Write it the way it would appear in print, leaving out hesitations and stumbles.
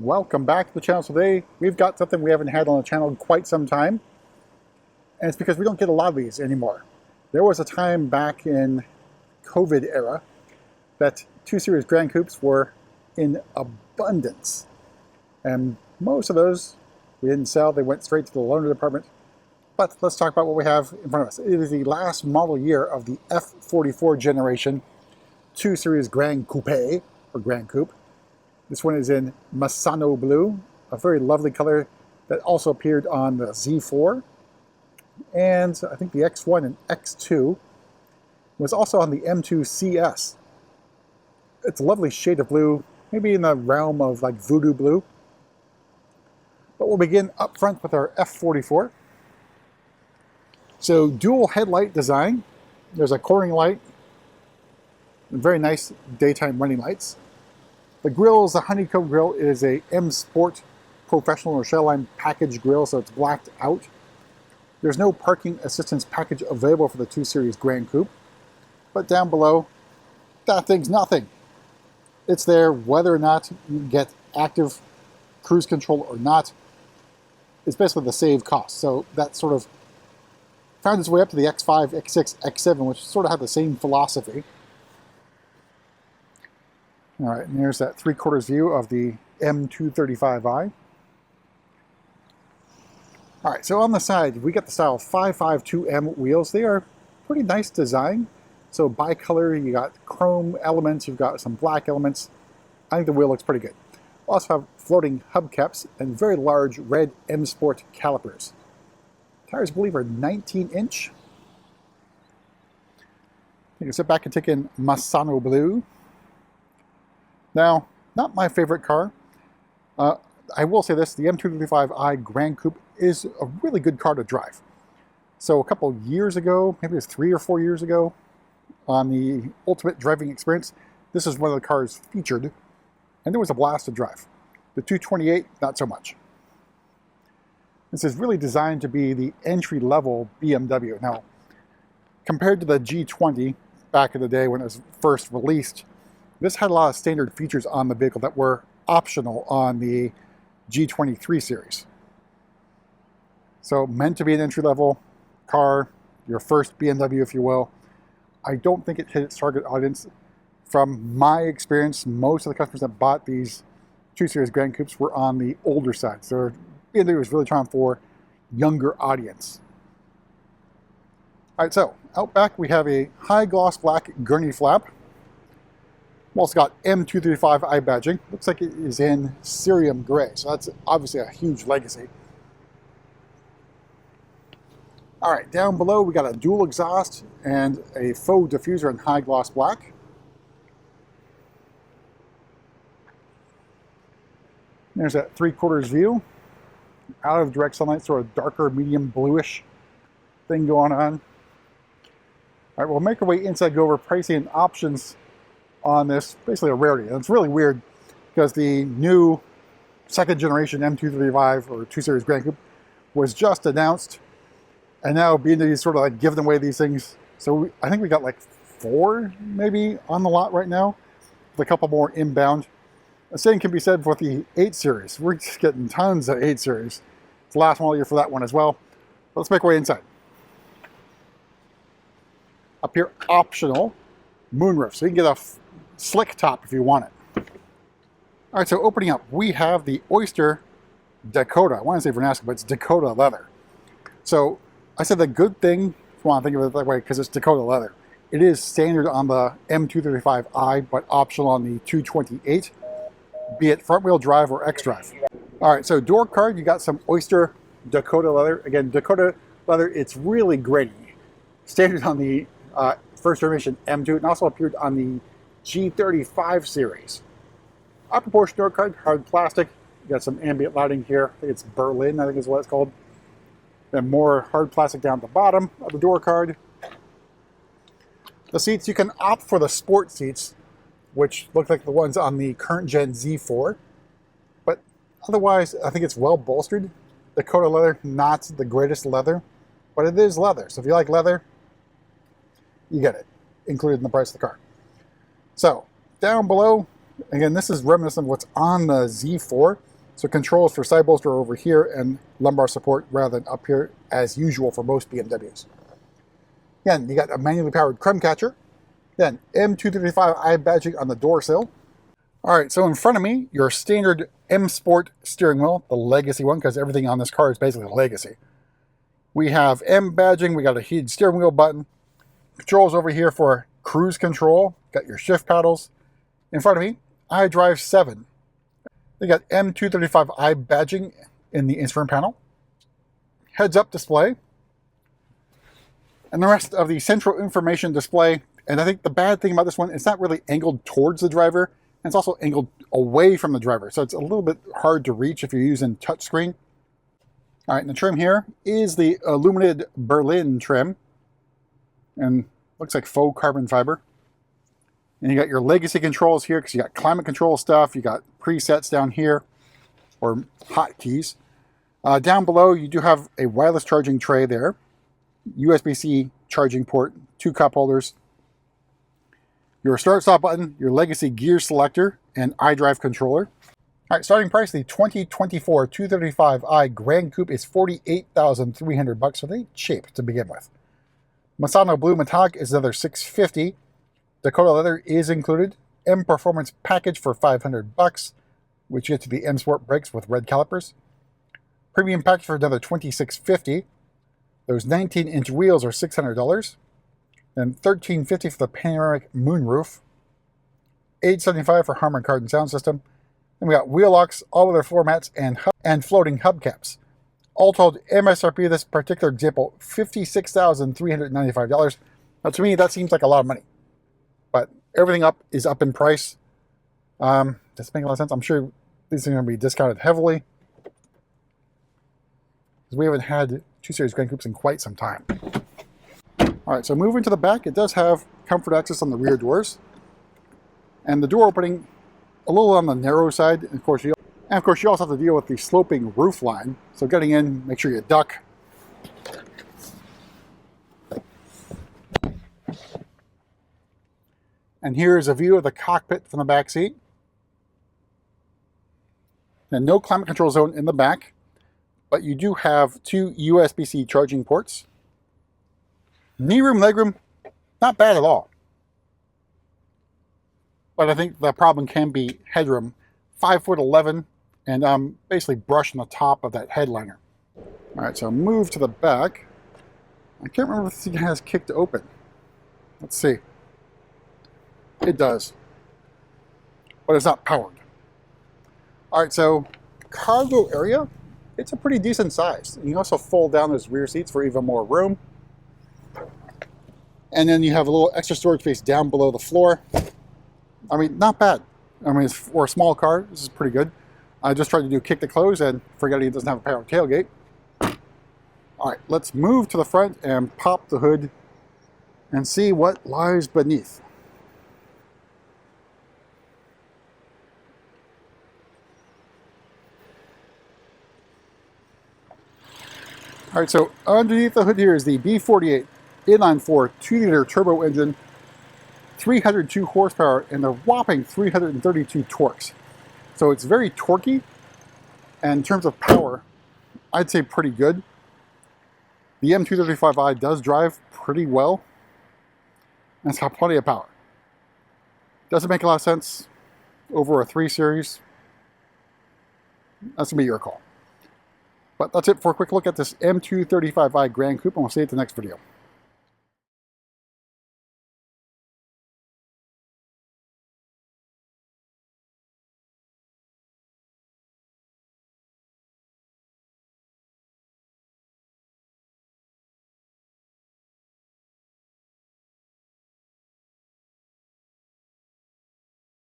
Welcome back to the channel. Today we've got something we haven't had on the channel in quite some time, and it's because we don't get a lot of these anymore. There was a time back in COVID era that 2 Series Gran Coupes were in abundance, and most of those we didn't sell. They went straight to the loaner department. But let's talk about what we have in front of us. It is the last model year of the F44 generation 2 Series Gran Coupe, or Gran Coupe. This one is in Misano Blue, a very lovely color that also appeared on the Z4. And I think the X1 and X2 was also on the M2 CS. It's a lovely shade of blue, maybe in the realm of like voodoo blue. But we'll begin up front with our F44. So dual headlight design. There's a cornering light, and very nice daytime running lights. The grille is a honeycomb grille. It is a M Sport Professional or Shellline package grille, so it's blacked out. There's no parking assistance package available for the 2 Series Gran Coupe. But down below, that thing's nothing. It's there whether or not you get active cruise control or not. It's basically the save cost. So that sort of found its way up to the X5, X6, X7, which sort of have the same philosophy. All right, and there's that 3/4 view of the M235i. All right, so on the side, we got the style 552M wheels. They are pretty nice design. So bicolor, you got chrome elements, you've got some black elements. I think the wheel looks pretty good. Also have floating hubcaps and very large red M Sport calipers. Tires, I believe, are 19-inch. You can sit back and take in Misano Blue. Now, not my favorite car. I will say this, the M235i Gran Coupe is a really good car to drive. So a couple of years ago, maybe it was 3 or 4 years ago, on the Ultimate Driving Experience, this is one of the cars featured, and it was a blast to drive. The 228, not so much. This is really designed to be the entry-level BMW. Now, compared to the G20 back in the day when it was first released, this had a lot of standard features on the vehicle that were optional on the G23 series. So meant to be an entry-level car, your first BMW, if you will. I don't think it hit its target audience. From my experience, most of the customers that bought these 2 Series Gran Coupes were on the older side. So BMW was really trying for younger audience. All right, so out back we have a high gloss black gurney flap. We've also got M235i badging. Looks like it is in cerium gray, so that's obviously a huge legacy. All right, down below we got a dual exhaust and a faux diffuser in high gloss black. There's that 3/4 view. Out of direct sunlight, sort of darker, medium bluish thing going on. All right, we'll make our way inside, go over pricing and options on this. Basically a rarity. And it's really weird because the new second generation M235 or 2 Series Gran Coupe was just announced, and now BMW is sort of like giving away these things. So I think we got like 4 maybe on the lot right now, with a couple more inbound. The same can be said for the 8 Series. We're just getting tons of 8 Series. It's the last model year for that one as well. Let's make our way inside. Up here, optional moonroof. So you can get a slick top if you want it. All right, so opening up, we have the Oyster Dakota. I want to say Vernasca, but it's Dakota leather. So I said the good thing, if you want to think of it that way, because it's Dakota leather. It is standard on the M235i, but optional on the 228. Be it front wheel drive or xDrive. All right, so door card, you got some Oyster Dakota leather. Again, Dakota leather, it's really grainy. Standard on the first generation M2, and also appeared on the G35 series. Upper portion door card, hard plastic. You got some ambient lighting here. I think it's Berlin, I think is what it's called. Then more hard plastic down at the bottom of the door card. The seats, you can opt for the sport seats, which look like the ones on the current gen Z4. But otherwise, I think it's well bolstered. Dakota leather, not the greatest leather, but it is leather. So if you like leather, you get it, included in the price of the car. So down below, again, this is reminiscent of what's on the Z4. So controls for side bolster are over here and lumbar support rather than up here as usual for most BMWs. Again, you got a manually powered crumb catcher. Then M235i badging on the door sill. All right, so in front of me, your standard M Sport steering wheel, the legacy one, because everything on this car is basically legacy. We have M badging, we got a heated steering wheel button. Controls over here for cruise control, got your shift paddles. In front of me, iDrive 7. They got M235i badging in the instrument panel. Heads-up display. And the rest of the central information display. And I think the bad thing about this one, it's not really angled towards the driver. And it's also angled away from the driver. So it's a little bit hard to reach if you're using touchscreen. All right, and the trim here is the illuminated Berlin trim. And looks like faux carbon fiber. And you got your legacy controls here because you got climate control stuff. You got presets down here, or hotkeys. Down below, you do have a wireless charging tray there. USB-C charging port, 2 cup holders. Your start-stop button, your legacy gear selector, and iDrive controller. All right, starting price, the 2024 235i Gran Coupe is $48,300, so they cheap to begin with. Misano Blue Metallic is another $650. Dakota leather is included. M Performance package for $500, which gets you the M Sport brakes with red calipers. Premium package for another $2650. Those 19-inch wheels are $600. Then $1350 for the panoramic moonroof. $875 for Harman Kardon sound system. Then we got wheel locks, all-weather floor mats, and floating hubcaps. All told, MSRP this particular example, $56,395. Now, to me, that seems like a lot of money. But everything is up in price. Does it make a lot of sense? I'm sure these are going to be discounted heavily. Because we haven't had 2 Series Gran Coupes in quite some time. All right, so moving to the back, it does have comfort access on the rear doors. And the door opening, a little on the narrow side. And of course, you also have to deal with the sloping roof line. So getting in, make sure you duck. And here's a view of the cockpit from the back seat. And no climate control zone in the back, but you do have 2 USB-C charging ports. Knee room, leg room, not bad at all. But I think the problem can be headroom. 5'11", and basically brushing the top of that headliner. All right, so move to the back. I can't remember if this thing has kick to open. Let's see. It does, but it's not powered. All right, so cargo area, it's a pretty decent size. You can also fold down those rear seats for even more room. And then you have a little extra storage space down below the floor. I mean, not bad. I mean, for a small car, this is pretty good. I just tried to do kick to close and forgetting it doesn't have a power tailgate. All right, let's move to the front and pop the hood and see what lies beneath. All right, so underneath the hood here is the B48 inline-4 2-liter turbo engine, 302 horsepower, and a whopping 332 torques. So it's very torquey, and in terms of power, I'd say pretty good. The M235i does drive pretty well, and it's got plenty of power. Doesn't make a lot of sense over a 3 Series. That's going to be your call. But that's it for a quick look at this M235i Gran Coupe, and we'll see you at the next video.